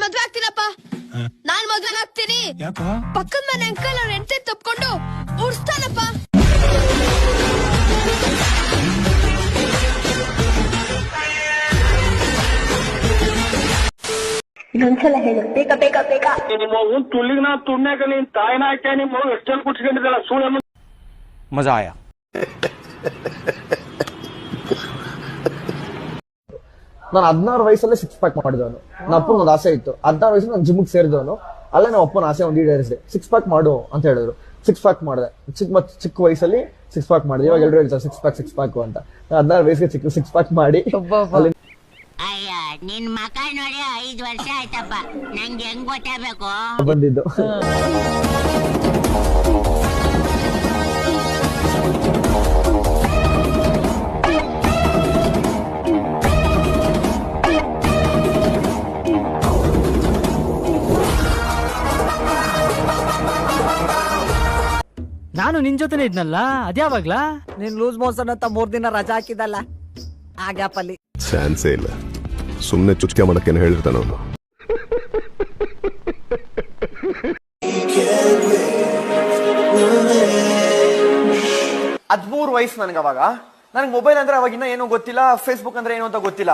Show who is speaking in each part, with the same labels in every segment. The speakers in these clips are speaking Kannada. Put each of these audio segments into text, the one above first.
Speaker 1: ಮದ್ವೆ ಆಗ್ತೀನಪ್ಪ. ನಾನ್ ಮದ್ವೆ ಆಗ್ತೀನಿ. ಪಕ್ಕದ ಮನೆ ಅಂಕಲ್ ಅವ್ರ ಹೆಂಡತಿ ತಪ್ಕೊಂಡು ಉಡ್ಸ್ತಾನಪ್ಪ.
Speaker 2: ಇನ್ನೊಂದ್ಸಲ ಹೇಳು, ಬೇಗ ಬೇಗ ಬೇಗ.
Speaker 3: ನಿಮ್ಮ ತುಳ್ಳಿಗ್ ನಾ ತುಣ್ಯಾಕ ನೀನ್ ತಾಯಿನ ಹಾಕ್ಯ ನಿಮ್ಮ ಎಷ್ಟೆಲ್ಲ ಕುಟ್ಸ್ಕೊಂಡಿದ್ದಲ್ಲ ಸುಳ್ಳ
Speaker 4: ಮಜಾ ಆಯಾ.
Speaker 5: ನಾನು 16 ವಯಸ್ಸಲ್ಲೇ 6 ಪ್ಯಾಕ್ ಮಾಡಿದವನು. ನನ್ನ ಅಪ್ಪನ ಒಂದು ಆಸೆ ಇತ್ತು. 16 ವಯಸ್ಸಲ್ಲಿ ನಾನು ಜಿಮ್ಗೆ ಸೇರಿದವನು. ಅಲ್ಲೇ ನಮ್ಮ ಅಪ್ಪನ ಆಸೆ ಒಂದು ಈಡೇರಿಸಿದೆ. 6 ಪ್ಯಾಕ್ ಮಾಡು ಅಂತ ಹೇಳಿದ್ರು. 6 ಪ್ಯಾಕ್ ಮಾಡಿದೆ. ಚಿಕ್ಕ ವಯಸ್ಸಲ್ಲಿ 6 ಪ್ಯಾಕ್ ಮಾಡಿದೆ. ಇವಾಗ ಎಲ್ಲರೂ ಹೇಳ್ತಾರೆ 6 ಪ್ಯಾಕ್ ಅಂತ. 16 ವಯಸ್ಸಿಗೆ 6 ಪ್ಯಾಕ್ ಮಾಡಿ
Speaker 6: ಅಯ್ಯ ನಿನ್ ಮಕ ನೋಡಿ 5 ವರ್ಷ ಆಯ್ತಪ್ಪ. ನಂಗೆ ಹೆಂಗ್ ಗೊತ್ತಾಗಬೇಕು
Speaker 5: ಬಂದಿದ್ದು.
Speaker 7: ನಾನು ನಿನ್ ಜೊತೆನೆ ಇದ್ನಲ್ಲ, ಅದ್ಯಾವಾಗ್ಲಾ?
Speaker 8: ನೀನ್ ಲೂಸ್ ಮೋಷನ್ ಅಂತ 3 ದಿನ ರಜಾ ಹಾಕಿದಲ್ಲ, ಆ ಗ್ಯಾಪ್ ಅಲ್ಲಿ
Speaker 9: ಚಾನ್ಸೇ ಇಲ್ಲ. ಸುಮ್ನೆ ಚುಚ್ಕೆ ಮಾಡಕ್ಕೇನು ಹೇಳಿರ್ತಾನ ಅವನು.
Speaker 5: ಹದಿಮೂರು ವಯಸ್ಸು ನನಗೆ. ಅವಾಗ ನನಗೆ ಮೊಬೈಲ್ ಅಂದ್ರೆ ಅವಾಗ ಇನ್ನ ಏನೂ ಗೊತ್ತಿಲ್ಲ, ಫೇಸ್ಬುಕ್ ಅಂದ್ರೆ ಏನು ಅಂತ ಗೊತ್ತಿಲ್ಲ.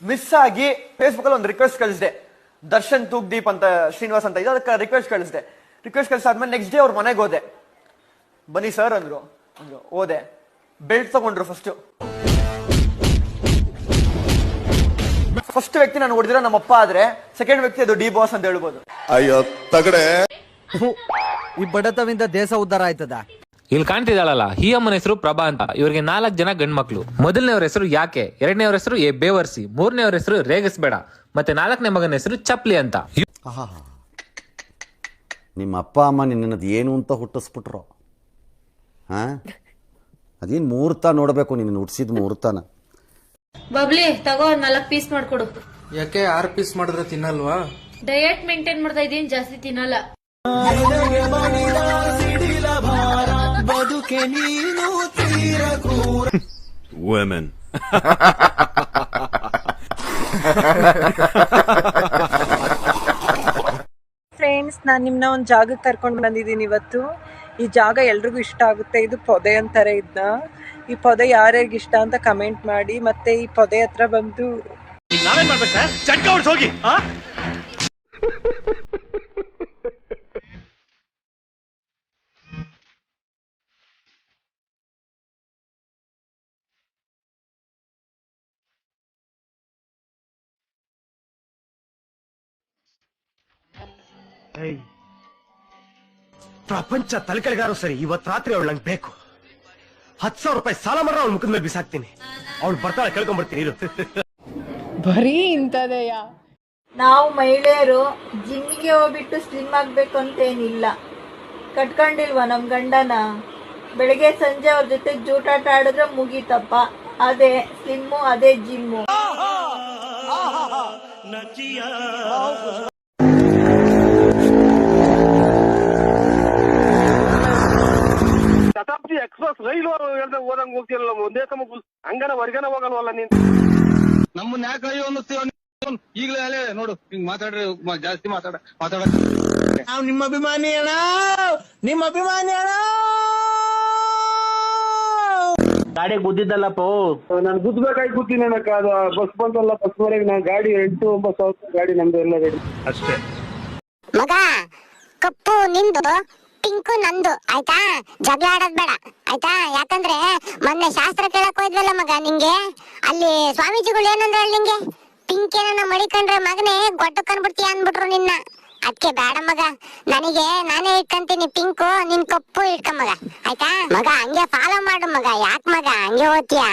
Speaker 5: ಮಿಸ್ ಆಗಿ ಫೇಸ್ಬುಕ್ ಅಲ್ಲಿ ಒಂದು ರಿಕ್ವೆಸ್ಟ್ ಕಳಿಸಿದೆ. ದರ್ಶನ್ ತೂಗ್ದೀಪ್ ಅಂತ ಶ್ರೀನಿವಾಸ್ ಅಂತ ಇದೆ, ಅದಕ್ಕೆ ರಿಕ್ವೆಸ್ಟ್ ಕಳಿಸಾದ್ಮೇಲೆ ನೆಕ್ಸ್ಟ್ ಡೇ ಅವ್ರ ಮನೆಗೆ ಹೋದೆ. ಬನ್ನಿ ಸರ್ ಅಂದ್ರು. ಹೋದೆ. ಬೆಲ್ಟ್ ತಗೊಂಡ್ರು. ಫಸ್ಟ್ ವ್ಯಕ್ತಿ ನಾನು ಹೊಡೆದಿರೋ ನಮ್ಮಪ್ಪ ಆದ್ರೆ, ಸೆಕೆಂಡ್ ವ್ಯಕ್ತಿ ಅದು ಡಿ ಬಾಸ್ ಅಂತ ಹೇಳ್ಬೋದು.
Speaker 9: ಅಯ್ಯೋ ತಗಡೆ,
Speaker 8: ಈ ಬಡತವಿಂದ ದೇಶ ಉದ್ಧಾರ ಆಯ್ತದ.
Speaker 10: ಇಲ್ಲಿ ಕಾಣ್ತಿದ್ದಾಳಲ್ಲ, ಈ ಅಮ್ಮನ ಹೆಸರು ಪ್ರಭಾ ಅಂತ. ಇವ್ರಿಗೆ 4 ಜನ ಗಂಡ್ ಮಕ್ಳು. ಮೊದಲನೇವ್ರ ಹೆಸರು ಯಾಕೆ, ಎರಡನೇವ್ರ ಹೆಸರು ಬೇವರ್ಸಿ, ಮೂರನೇವ್ರ ಹೆಸರು ರೇಗಿಸ್ಬೇಡ, ಮತ್ತೆ 4ನೇ ಮಗನ ಹೆಸರು ಚಪ್ಲಿ ಅಂತ.
Speaker 11: ನಿಮ್ಮ ಅಪ್ಪ ಅಮ್ಮ ನಿನ್ನದು ಏನು ಅಂತ ಹುಟ್ಟಿಸ್ಬಿಟ್ರು. ಅದೇನು ಮುಹೂರ್ತ ನೋಡಬೇಕು, ನಿನ್ನ ಹುಟ್ಟಿಸಿದ ಮುಹೂರ್ತನ.
Speaker 2: ಬಬ್ಲಿ ತಗೋ, 4 ಪೀಸ್ ಮಾಡ್ಕೊಡು.
Speaker 4: ಯಾಕೆ 6 ಪೀಸ್ ಮಾಡಿದ್ರೆ ತಿನ್ನಲ್ವಾ?
Speaker 2: ಡಯಟ್ ಮೇಂಟೈನ್ ಮಾಡ್ತಾ ಇದೀನಿ, ಜಾಸ್ತಿ ತಿನ್ನಲ್ಲ.
Speaker 9: ವುಮೆನ್.
Speaker 12: ಫ್ರೆಂಡ್ಸ್, ನಾನು ನಿಮ್ಮನ್ನ ಒಂದು ಜಾಗಕ್ಕೆ ಕರ್ಕೊಂಡು ಬಂದಿದ್ದೀನಿ ಇವತ್ತು. ಈ ಜಾಗ ಎಲ್ರಿಗೂ ಇಷ್ಟ ಆಗುತ್ತೆ. ಇದು ಪೊದೆ ಅಂತಾರೆ ಇದನ್ನ. ಈ ಪೊದೆ ಯಾರ್ಯಾರಿಗೆ ಇಷ್ಟ ಅಂತ ಕಮೆಂಟ್ ಮಾಡಿ. ಮತ್ತೆ ಈ ಪೊದೆ ಹತ್ರ ಬಂದು
Speaker 3: ನಾವೇನ್ ಮಾಡ್ಬೇಕು ಸರ್? ಚಟ್ಕ ಹೊಡ್ಸ್ ಹೋಗಿ. ಪ್ರಪಂಚ ತಲೆಕೆಳಗಾರು ಸರಿ, ಇವತ್ತು ರಾತ್ರಿ ಅವಳು ನಂಗೆ ಬೇಕು. 10,000 ರೂಪಾಯಿ ಸಾಲ ಮಾಡ್ರೆ ಅವಳ ಮುಖದ ಮೇಲೆ ಬಿಸಾಕ್ತೀನಿ. ಅವಳು ಬರ್ತಾಳೆ, ಕೇಳ್ಕೊಂಡ್ಬರ್ತೀನಿ.
Speaker 12: ಬರೀ ಇಂಥದೆಯ.
Speaker 2: ನಾವು ಮಹಿಳೆಯರು ಜಿಮ್ಮಿಗೆ ಹೋಗ್ಬಿಟ್ಟು ಸ್ಲಿಮ್ ಆಗ್ಬೇಕು ಅಂತ ಏನಿಲ್ಲ. ಕಟ್ಕೊಂಡಿಲ್ವಾ ನಮ್ ಗಂಡನ? ಬೆಳಗ್ಗೆ ಸಂಜೆ ಅವ್ರ ಜೊತೆ ಜೂಟಾಟ ಆಡಿದ್ರೆ ಮುಗೀತಪ್ಪ. ಅದೇ ಸ್ಲಿಮ್ಮು, ಅದೇ ಜಿಮ್ಮು.
Speaker 3: ಶತಾಬ್ದಿ ಎಕ್ಸ್ಪ್ರೆಸ್ ರೈಲು ಓದಂಗ್ ಹೋಗ್ತಿರಲ್ಲ, ಒಂದೇ ಸಮ ಹಂಗನ ಹೊರಗನ ಹೋಗಲ್ವಲ್ಲ ನೀನ್? ನಮ್ಮನ್ನ ಯಾಕೆ ಅಯ್ಯೋ ಅನ್ನಿಸ್ತೀವ? ಈಗಲೇ ನೋಡು, ಹಿಂಗ್ ಮಾತಾಡ್ರಿ, ಜಾಸ್ತಿ ಮಾತಾಡ. ನಾವು ನಿಮ್ಮ ಅಭಿಮಾನಿ ಅಣ್ಣ, ನಿಮ್ಮ ಅಭಿಮಾನಿ ಅಣ್ಣ. ಗಾಡಿ ಗುದ್ದಿದ್ದಲ್ಲಪ್ಪ. ನಾನು ಗುದ್ದಬೇಕಾಗಿ ಗುದ್ದಿನ ಬಸ್ ಬಂದಲ್ಲ, ಬಸ್ ವರೆಗೆ ನಾ ಗಾಡಿ 8-9 ಸಾವಿರ ಗಾಡಿ ನಮ್ದು, ಎಲ್ಲ ಗಾಡಿ ಅಷ್ಟೇ.
Speaker 6: ಮಗ, ಕಪ್ಪು ನಿಂದು, ಪಿಂಕು ನಂದು, ಆಯ್ತಾ? ಜಗಳ ಆಡೋದ್ ಬೇಡ, ಆಯ್ತಾ? ಯಾಕಂದ್ರೆ ಮೊನ್ನೆ ಶಾಸ್ತ್ರ ಕೇಳಕ್ ಹೋಯ್ದ್ವಲ್ಲ ಮಗ, ನಿಂಗೆ ಅಲ್ಲಿ ಸ್ವಾಮೀಜಿಗಳು ಏನಂದ್ರೆ ನಿಂಗೆ ಪಿಂಕ್ ಏನ ಮಡಿಕೊಂಡ್ರೆ ಮಗನೇ ಗೊಡ್ಡ ಕಂಡ್ಬಿಡ್ತೀಯ ಅಂದ್ಬಿಟ್ರು ನಿನ್ನ. ಅದಕ್ಕೆ ಬೇಡ ಮಗ, ನಾನೇ ಇಟ್ಕೊಂತೀನಿ ಪಿಂಕು, ನಿನ್ ಕಪ್ಪು ಇಟ್ಕ ಮಗ, ಆಯ್ತಾ? ಮಗ ಹಂಗೆ ಫಾಲೋ ಮಾಡು ಮಗ. ಯಾಕೆ ಮಗ ಹಂಗೆ ಓದ್ತೀಯ?